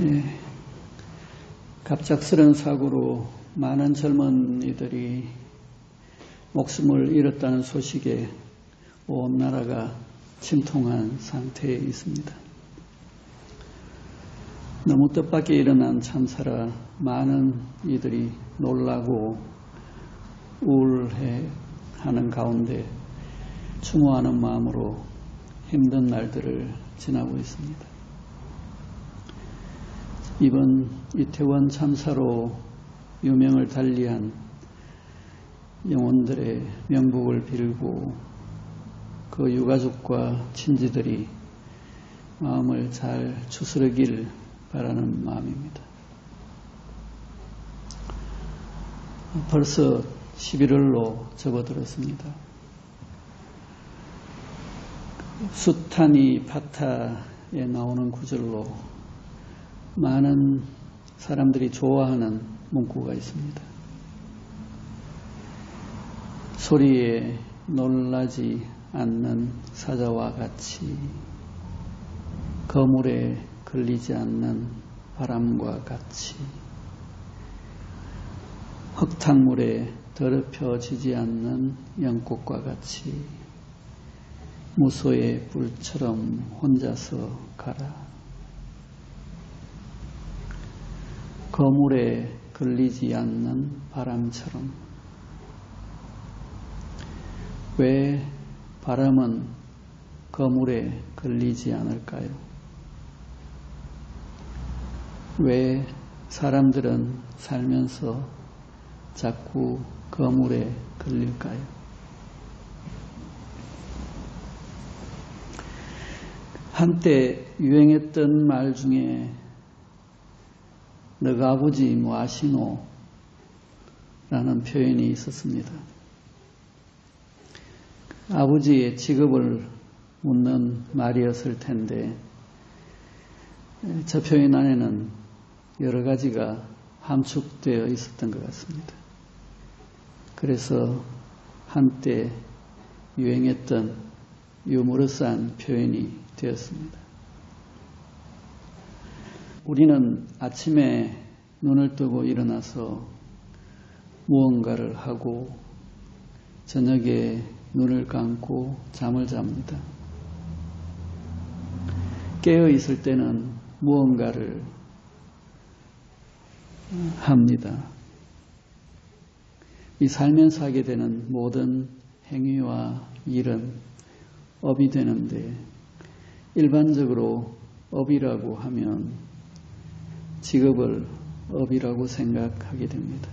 예, 갑작스런 사고로 많은 젊은이들이 목숨을 잃었다는 소식에 온 나라가 침통한 상태에 있습니다. 너무 뜻밖에 일어난 참사라 많은 이들이 놀라고 우울해하는 가운데 추모하는 마음으로 힘든 날들을 지나고 있습니다. 이번 이태원 참사로 유명을 달리한 영혼들의 명복을 빌고 그 유가족과 친지들이 마음을 잘 추스르길 바라는 마음입니다. 벌써 11월로 접어들었습니다. 수타니 파타에 나오는 구절로 많은 사람들이 좋아하는 문구가 있습니다. 소리에 놀라지 않는 사자와 같이, 거물에 걸리지 않는 바람과 같이, 흙탕물에 더럽혀지지 않는 연꽃과 같이, 무소의 불처럼 혼자서 가라. 거물에 걸리지 않는 바람처럼. 왜 바람은 거물에 걸리지 않을까요? 왜 사람들은 살면서 자꾸 거물에 걸릴까요? 한때 유행했던 말 중에 너가 아버지 뭐 아시노? 라는 표현이 있었습니다. 아버지의 직업을 묻는 말이었을 텐데 저 표현 안에는 여러 가지가 함축되어 있었던 것 같습니다. 그래서 한때 유행했던 유머러스한 표현이 되었습니다. 우리는 아침에 눈을 뜨고 일어나서 무언가를 하고 저녁에 눈을 감고 잠을 잡니다. 깨어 있을 때는 무언가를 합니다. 이 살면서 하게 되는 모든 행위와 일은 업이 되는데 일반적으로 업이라고 하면 직업을 업이라고 생각하게 됩니다.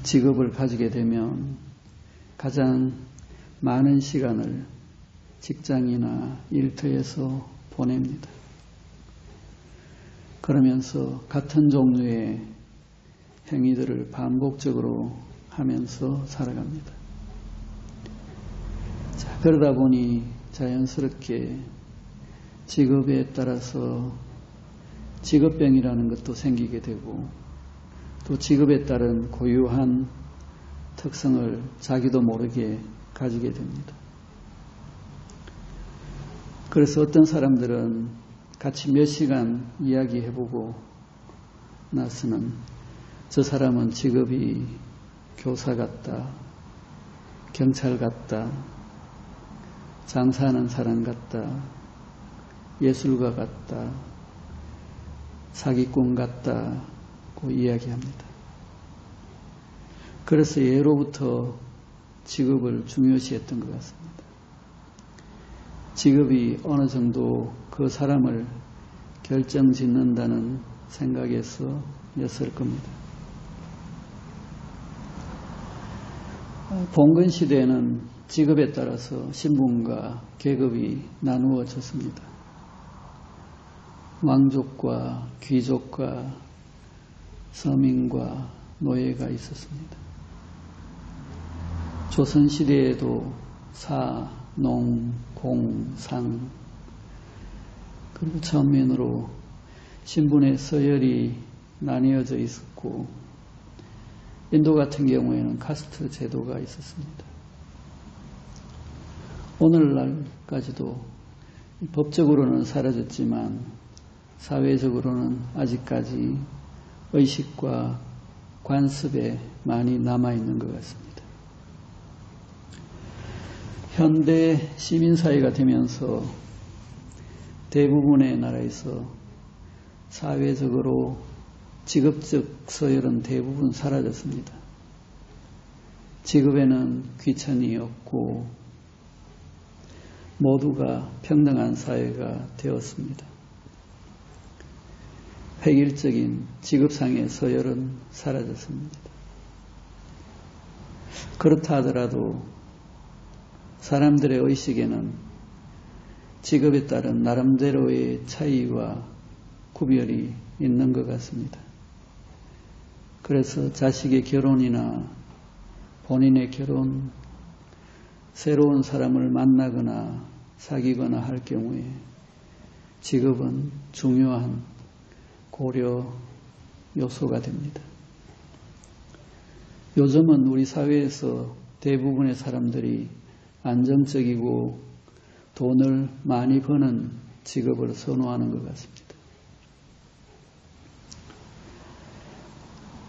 직업을 가지게 되면 가장 많은 시간을 직장이나 일터에서 보냅니다. 그러면서 같은 종류의 행위들을 반복적으로 하면서 살아갑니다. 자, 그러다 보니 자연스럽게 직업에 따라서 직업병이라는 것도 생기게 되고 또 직업에 따른 고유한 특성을 자기도 모르게 가지게 됩니다. 그래서 어떤 사람들은 같이 몇 시간 이야기해보고 나서는 저 사람은 직업이 교사 같다, 경찰 같다, 장사하는 사람 같다, 예술가 같다, 사기꾼 같다고 이야기합니다. 그래서 예로부터 직업을 중요시했던 것 같습니다. 직업이 어느 정도 그 사람을 결정짓는다는 생각에서였을 겁니다. 봉건 시대에는 직업에 따라서 신분과 계급이 나누어졌습니다. 왕족과 귀족과 서민과 노예가 있었습니다. 조선시대에도 사, 농, 공, 상 그리고 전면으로 신분의 서열이 나뉘어져 있었고 인도 같은 경우에는 카스트 제도가 있었습니다. 오늘날까지도 법적으로는 사라졌지만 사회적으로는 아직까지 의식과 관습에 많이 남아있는 것 같습니다. 현대 시민사회가 되면서 대부분의 나라에서 사회적으로 직업적 서열은 대부분 사라졌습니다. 직업에는 귀천이 없고 모두가 평등한 사회가 되었습니다. 획일적인 직업상의 서열은 사라졌습니다. 그렇다 하더라도 사람들의 의식에는 직업에 따른 나름대로의 차이와 구별이 있는 것 같습니다. 그래서 자식의 결혼이나 본인의 결혼, 새로운 사람을 만나거나 사귀거나 할 경우에 직업은 중요한 고려 요소가 됩니다. 요즘은 우리 사회에서 대부분의 사람들이 안정적이고 돈을 많이 버는 직업을 선호하는 것 같습니다.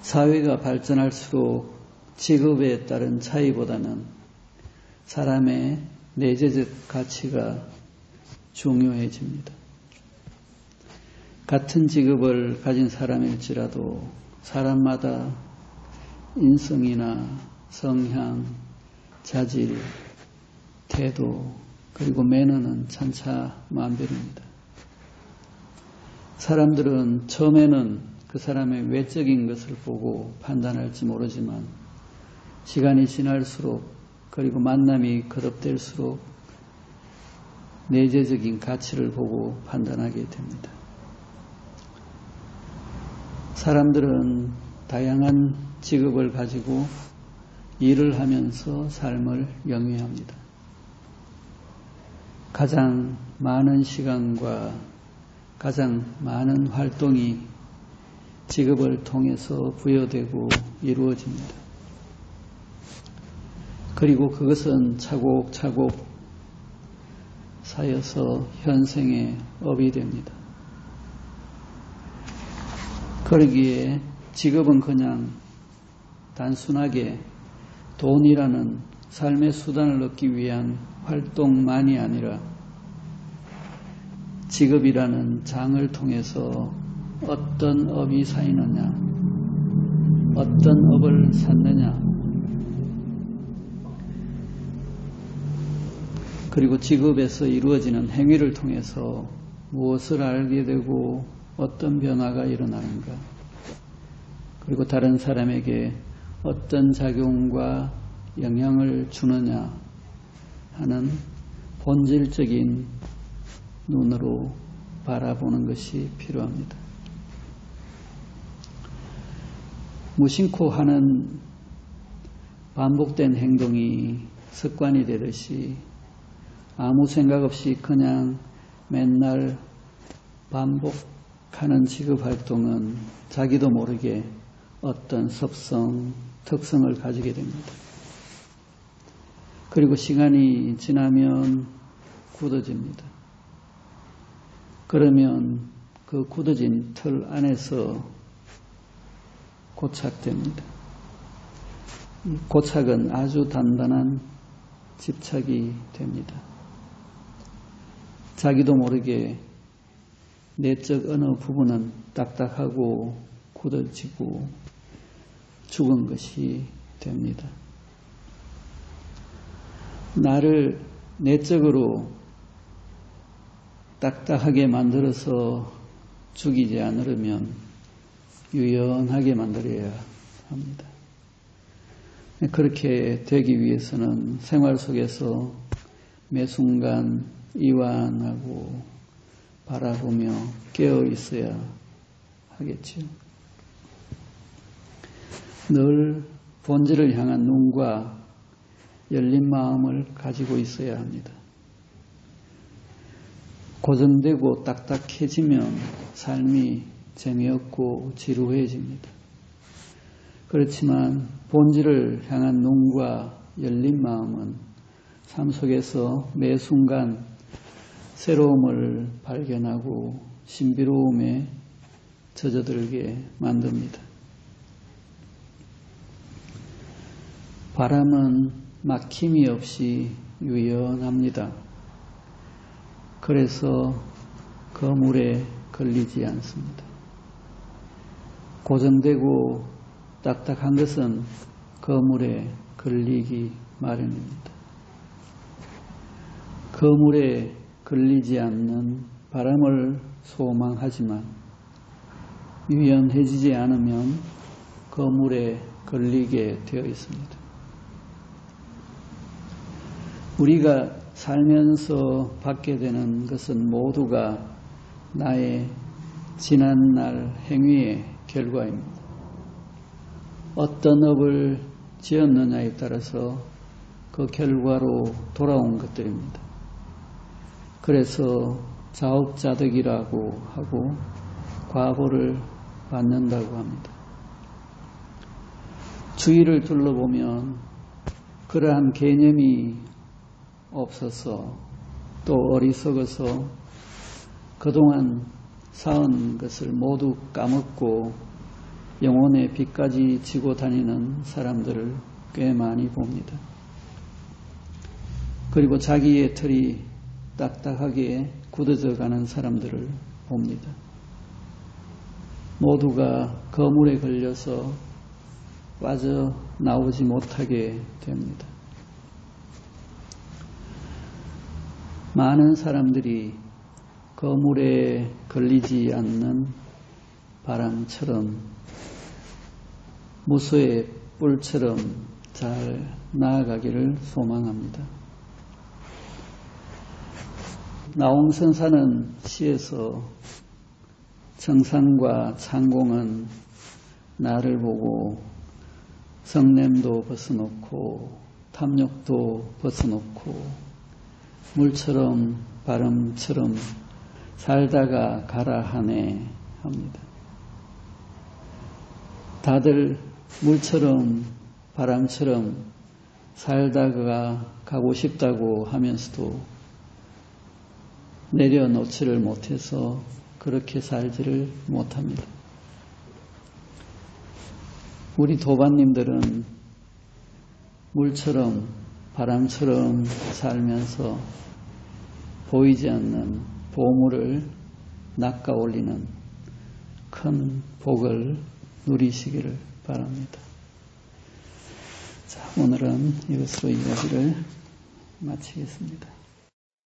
사회가 발전할수록 직업에 따른 차이보다는 사람의 내재적 가치가 중요해집니다. 같은 직업을 가진 사람일지라도 사람마다 인성이나 성향, 자질, 태도, 그리고 매너는 천차만별입니다. 사람들은 처음에는 그 사람의 외적인 것을 보고 판단할지 모르지만 시간이 지날수록 그리고 만남이 거듭될수록 내재적인 가치를 보고 판단하게 됩니다. 사람들은 다양한 직업을 가지고 일을 하면서 삶을 영위합니다. 가장 많은 시간과 가장 많은 활동이 직업을 통해서 부여되고 이루어집니다. 그리고 그것은 차곡차곡 쌓여서 현생의 업이 됩니다. 그러기에 직업은 그냥 단순하게 돈이라는 삶의 수단을 얻기 위한 활동만이 아니라 직업이라는 장을 통해서 어떤 업이 쌓이느냐, 어떤 업을 쌓느냐, 그리고 직업에서 이루어지는 행위를 통해서 무엇을 알게 되고 어떤 변화가 일어나는가, 그리고 다른 사람에게 어떤 작용과 영향을 주느냐 하는 본질적인 눈으로 바라보는 것이 필요합니다. 무심코 하는 반복된 행동이 습관이 되듯이 아무 생각 없이 그냥 맨날 반복하는 직업 활동은 자기도 모르게 어떤 습성, 특성을 가지게 됩니다. 그리고 시간이 지나면 굳어집니다. 그러면 그 굳어진 틀 안에서 고착됩니다. 고착은 아주 단단한 집착이 됩니다. 자기도 모르게 내적 어느 부분은 딱딱하고 굳어지고 죽은 것이 됩니다. 나를 내적으로 딱딱하게 만들어서 죽이지 않으려면 유연하게 만들어야 합니다. 그렇게 되기 위해서는 생활 속에서 매 순간 이완하고 바라보며 깨어 있어야 하겠죠. 늘 본질을 향한 눈과 열린 마음을 가지고 있어야 합니다. 고정되고 딱딱해지면 삶이 재미없고 지루해집니다. 그렇지만 본질을 향한 눈과 열린 마음은 삶 속에서 매 순간 새로움을 발견하고 신비로움에 젖어들게 만듭니다. 바람은 막힘이 없이 유연합니다. 그래서 그물에 걸리지 않습니다. 고정되고 딱딱한 것은 그물에 걸리기 마련입니다. 그물에 걸리지 않는 바람을 소망하지만 유연해지지 않으면 그물에 걸리게 되어 있습니다. 우리가 살면서 받게 되는 것은 모두가 나의 지난날 행위의 결과입니다. 어떤 업을 지었느냐에 따라서 그 결과로 돌아온 것들입니다. 그래서 자업자득이라고 하고 과보를 받는다고 합니다. 주위를 둘러보면 그러한 개념이 없어서 또 어리석어서 그동안 쌓은 것을 모두 까먹고 영혼의 빚까지 지고 다니는 사람들을 꽤 많이 봅니다. 그리고 자기의 털이 딱딱하게 굳어져 가는 사람들을 봅니다. 모두가 거물에 걸려서 빠져나오지 못하게 됩니다. 많은 사람들이 거물에 걸리지 않는 바람처럼 무소의 뿔처럼 잘 나아가기를 소망합니다. 나홍선사는 시에서 정상과 창공은 나를 보고 성냄도 벗어놓고 탐욕도 벗어놓고 물처럼 바람처럼 살다가 가라 하네 합니다. 다들 물처럼 바람처럼 살다가 가고 싶다고 하면서도 내려놓지를 못해서 그렇게 살지를 못합니다. 우리 도반님들은 물처럼 바람처럼 살면서 보이지 않는 보물을 낚아 올리는 큰 복을 누리시기를 바랍니다. 자, 오늘은 이것으로 이야기를 마치겠습니다.